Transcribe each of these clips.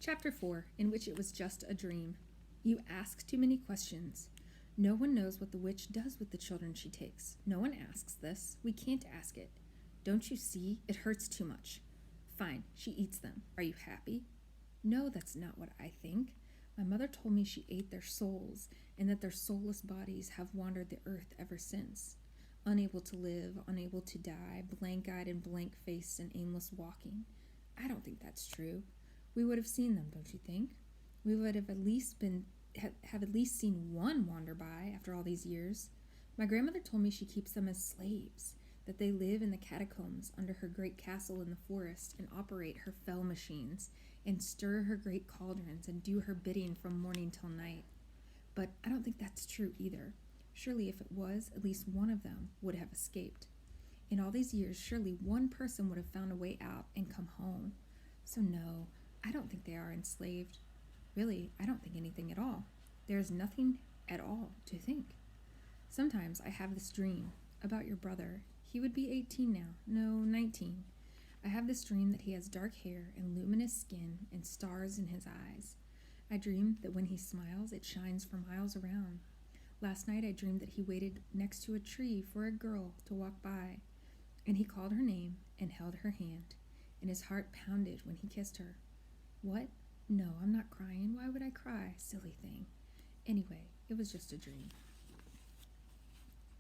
Chapter 4, in which it was just a dream. You ask too many questions. No one knows what the witch does with the children she takes. No one asks this. We can't ask it. Don't you see? It hurts too much. Fine, she eats them. Are you happy? No, that's not what I think. My mother told me she ate their souls, and that their soulless bodies have wandered the earth ever since. Unable to live, unable to die, blank-eyed and blank-faced and aimless walking. I don't think that's true. We would have seen them, don't you think? We would have at least seen one wander by after all these years. My grandmother told me she keeps them as slaves, that they live in the catacombs under her great castle in the forest and operate her fell machines and stir her great cauldrons and do her bidding from morning till night. But I don't think that's true either. Surely if it was, at least one of them would have escaped. In all these years, surely one person would have found a way out and come home. So no, I don't think they are enslaved. Really, I don't think anything at all. There is nothing at all to think. Sometimes I have this dream about your brother. He would be 18 now. No, 19. I have this dream that he has dark hair and luminous skin and stars in his eyes. I dream that when he smiles, it shines for miles around. Last night I dreamed that he waited next to a tree for a girl to walk by, and he called her name and held her hand, and his heart pounded when he kissed her. What? No, I'm not crying. Why would I cry? Silly thing. Anyway, it was just a dream.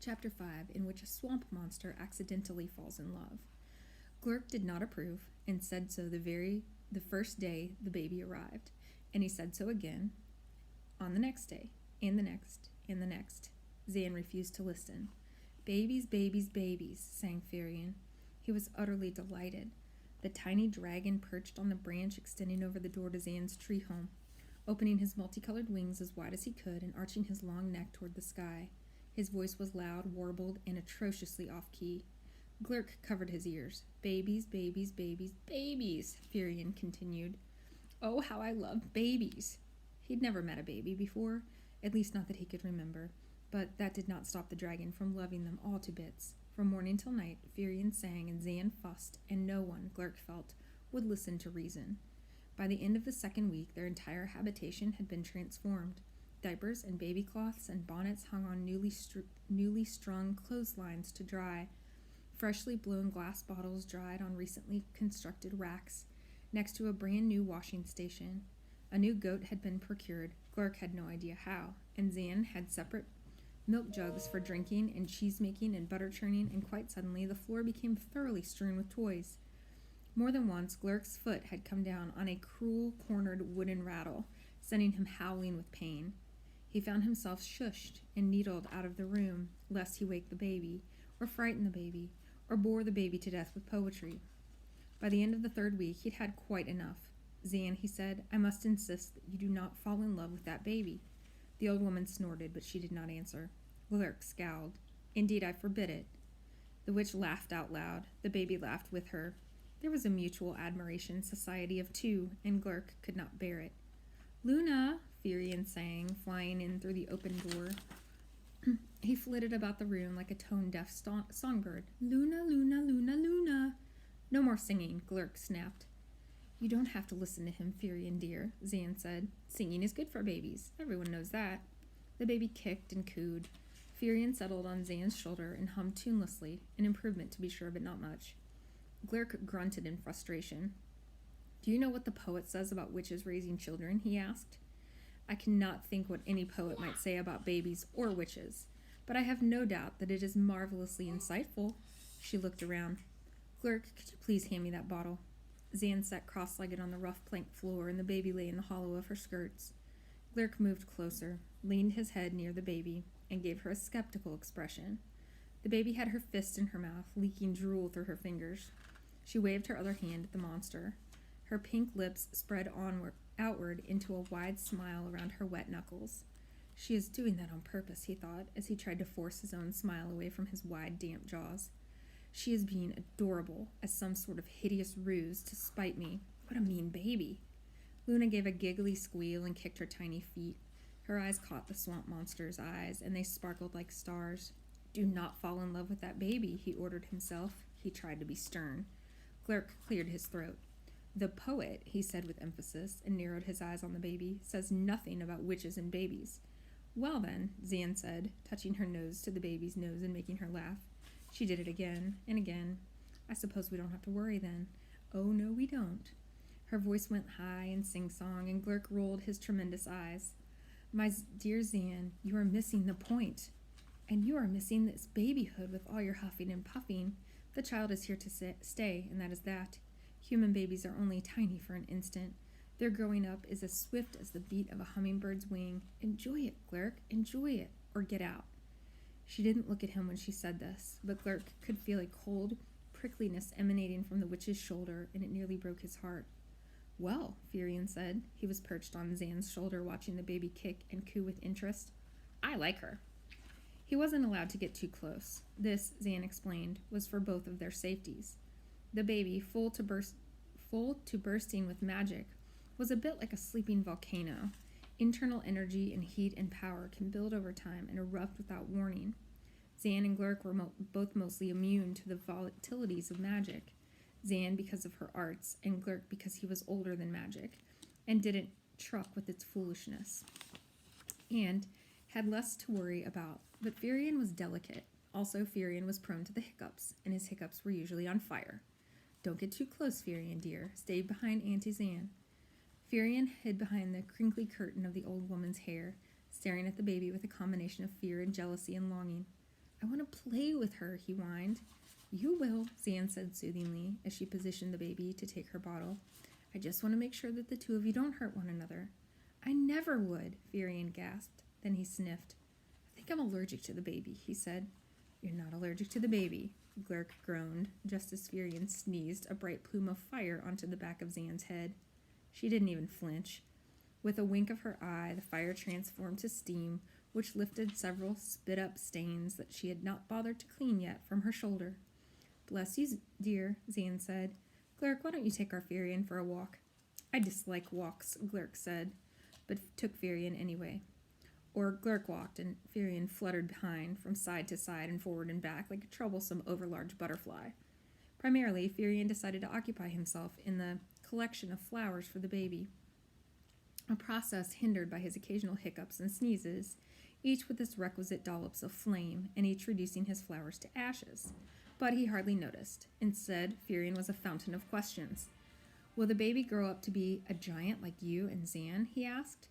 Chapter 5, in which a swamp monster accidentally falls in love. Glurk did not approve, and said so the first day the baby arrived, and he said so again on the next day, and the next, and the next. Zan refused to listen. Babies, babies, babies, sang Firion. He was utterly delighted. The tiny dragon perched on the branch extending over the door to Zan's tree home, opening his multicolored wings as wide as he could and arching his long neck toward the sky. His voice was loud, warbled, and atrociously off-key. Glurk covered his ears. Babies, babies, babies, babies, Firion continued. Oh, how I love babies! He'd never met a baby before, at least not that he could remember, but that did not stop the dragon from loving them all to bits. From morning till night, Firion sang and Zan fussed, and no one, Glurk felt, would listen to reason. By the end of the second week, their entire habitation had been transformed. Diapers and baby cloths and bonnets hung on newly strung clotheslines to dry. Freshly blown glass bottles dried on recently constructed racks, next to a brand new washing station. A new goat had been procured. Glurk had no idea how, and Zan had separate milk jugs for drinking and cheese making and butter churning, and quite suddenly the floor became thoroughly strewn with toys. More than once, Glurk's foot had come down on a cruel, cornered wooden rattle, sending him howling with pain. He found himself shushed and needled out of the room, lest he wake the baby, or frighten the baby, or bore the baby to death with poetry. By the end of the third week, he'd had quite enough. Zan, he said, I must insist that you do not fall in love with that baby. The old woman snorted, but she did not answer. Glurk scowled. Indeed, I forbid it. The witch laughed out loud. The baby laughed with her. There was a mutual admiration society of two, and Glurk could not bear it. Luna, Firion sang, flying in through the open door. He flitted about the room like a tone-deaf songbird. Luna, Luna, Luna, Luna. No more singing, Glurk snapped. You don't have to listen to him, Firion dear, Zan said. Singing is good for babies. Everyone knows that. The baby kicked and cooed. Firion settled on Zan's shoulder and hummed tunelessly, an improvement to be sure, but not much. Glurk grunted in frustration. Do you know what the poet says about witches raising children? He asked. I cannot think what any poet might say about babies or witches, but I have no doubt that it is marvelously insightful. She looked around. Glurk, could you please hand me that bottle? Zan sat cross-legged on the rough plank floor, and the baby lay in the hollow of her skirts. Glurk moved closer, leaned his head near the baby, and gave her a skeptical expression. The baby had her fist in her mouth, leaking drool through her fingers. She waved her other hand at the monster. Her pink lips spread outward into a wide smile around her wet knuckles. She is doing that on purpose, he thought, as he tried to force his own smile away from his wide, damp jaws. She is being adorable, as some sort of hideous ruse to spite me. What a mean baby. Luna gave a giggly squeal and kicked her tiny feet. Her eyes caught the swamp monster's eyes, and they sparkled like stars. Do not fall in love with that baby, he ordered himself. He tried to be stern. Glurk cleared his throat. The poet, he said with emphasis, and narrowed his eyes on the baby, says nothing about witches and babies. Well then, Zan said, touching her nose to the baby's nose and making her laugh. She did it again and again. I suppose we don't have to worry then. Oh, no, we don't. Her voice went high and sing-song, and Glurk rolled his tremendous eyes. My dear Zan, you are missing the point. And you are missing this babyhood with all your huffing and puffing. The child is here to stay, and that is that. Human babies are only tiny for an instant. Their growing up is as swift as the beat of a hummingbird's wing. Enjoy it, Glurk, enjoy it, or get out. She didn't look at him when she said this, but Glurk could feel a cold prickliness emanating from the witch's shoulder, and it nearly broke his heart. Well, Firion said. He was perched on Zan's shoulder watching the baby kick and coo with interest. I like her. He wasn't allowed to get too close. This, Zan explained, was for both of their safeties. The baby, full to bursting with magic, was a bit like a sleeping volcano. Internal energy and heat and power can build over time and erupt without warning. Zan and Glurk were both mostly immune to the volatilities of magic. Zan because of her arts, and Glurk because he was older than magic, and didn't truck with its foolishness, and had less to worry about. But Firion was delicate. Also, Firion was prone to the hiccups, and his hiccups were usually on fire. Don't get too close, Firion, dear. Stay behind Auntie Zan. Firion hid behind the crinkly curtain of the old woman's hair, staring at the baby with a combination of fear and jealousy and longing. I want to play with her, he whined. You will, Zan said soothingly, as she positioned the baby to take her bottle. I just want to make sure that the two of you don't hurt one another. I never would, Firion gasped. Then he sniffed. I think I'm allergic to the baby, he said. You're not allergic to the baby, Glurk groaned, just as Firion sneezed a bright plume of fire onto the back of Zan's head. She didn't even flinch. With a wink of her eye, the fire transformed to steam, which lifted several spit-up stains that she had not bothered to clean yet from her shoulder. Bless you, dear, Zan said. Glurk, why don't you take our Firion for a walk? I dislike walks, Glurk said, but took Firion anyway. Or Glurk walked, and Firion fluttered behind, from side to side and forward and back, like a troublesome overlarge butterfly. Primarily, Firion decided to occupy himself in the collection of flowers for the baby, a process hindered by his occasional hiccups and sneezes, each with its requisite dollops of flame, and each reducing his flowers to ashes. But he hardly noticed. Instead, Firion was a fountain of questions. Will the baby grow up to be a giant like you and Zan? He asked.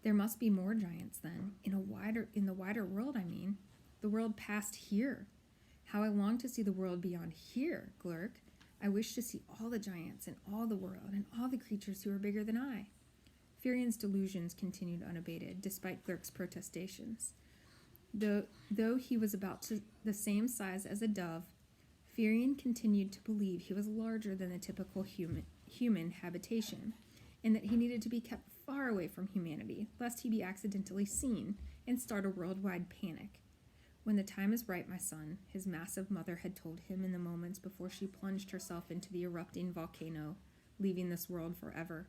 There must be more giants then, in the wider world, I mean. The world past here. How I long to see the world beyond here, Glurk. I wish to see all the giants in all the world, and all the creatures who are bigger than I. Firion's delusions continued unabated, despite Glurk's protestations. Though he was about the same size as a dove, Firion continued to believe he was larger than the typical human habitation, and that he needed to be kept far away from humanity, lest he be accidentally seen and start a worldwide panic. When the time is right, my son, his massive mother had told him in the moments before she plunged herself into the erupting volcano, leaving this world forever,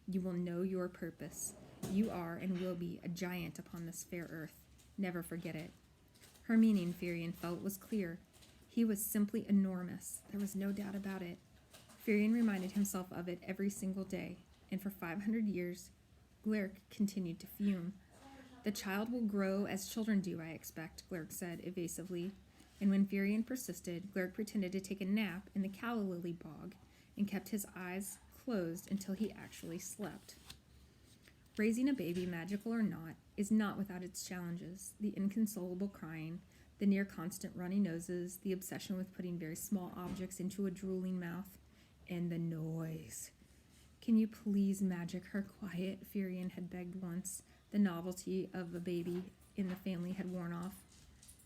you will know your purpose. You are and will be a giant upon this fair earth. Never forget it. Her meaning, Firion felt, was clear. He was simply enormous. There was no doubt about it. Firion reminded himself of it every single day, and for 500 years, Glurk continued to fume. The child will grow as children do, I expect, Glurk said evasively, and when Firion persisted, Glurk pretended to take a nap in the calla lily bog and kept his eyes closed until he actually slept. Raising a baby, magical or not, is not without its challenges. The inconsolable crying, the near-constant runny noses, the obsession with putting very small objects into a drooling mouth, and the noise. Can you please magic her quiet? Firion had begged once. The novelty of a baby in the family had worn off.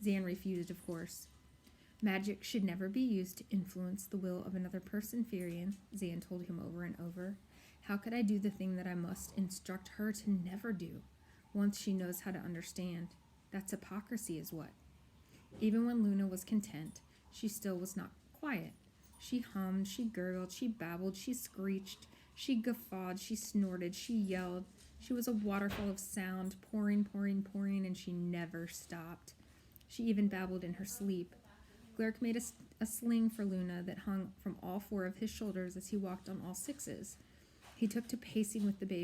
Zan refused, of course. Magic should never be used to influence the will of another person, Firion, Zan told him over and over. How could I do the thing that I must instruct her to never do, once she knows how to understand? That's hypocrisy is what. Even when Luna was content, she still was not quiet. She hummed, she gurgled, she babbled, she screeched, she guffawed, she snorted, she yelled. She was a waterfall of sound, pouring, pouring, pouring, and she never stopped. She even babbled in her sleep. Glurk made a sling for Luna that hung from all four of his shoulders as he walked on all sixes. He took to pacing with the baby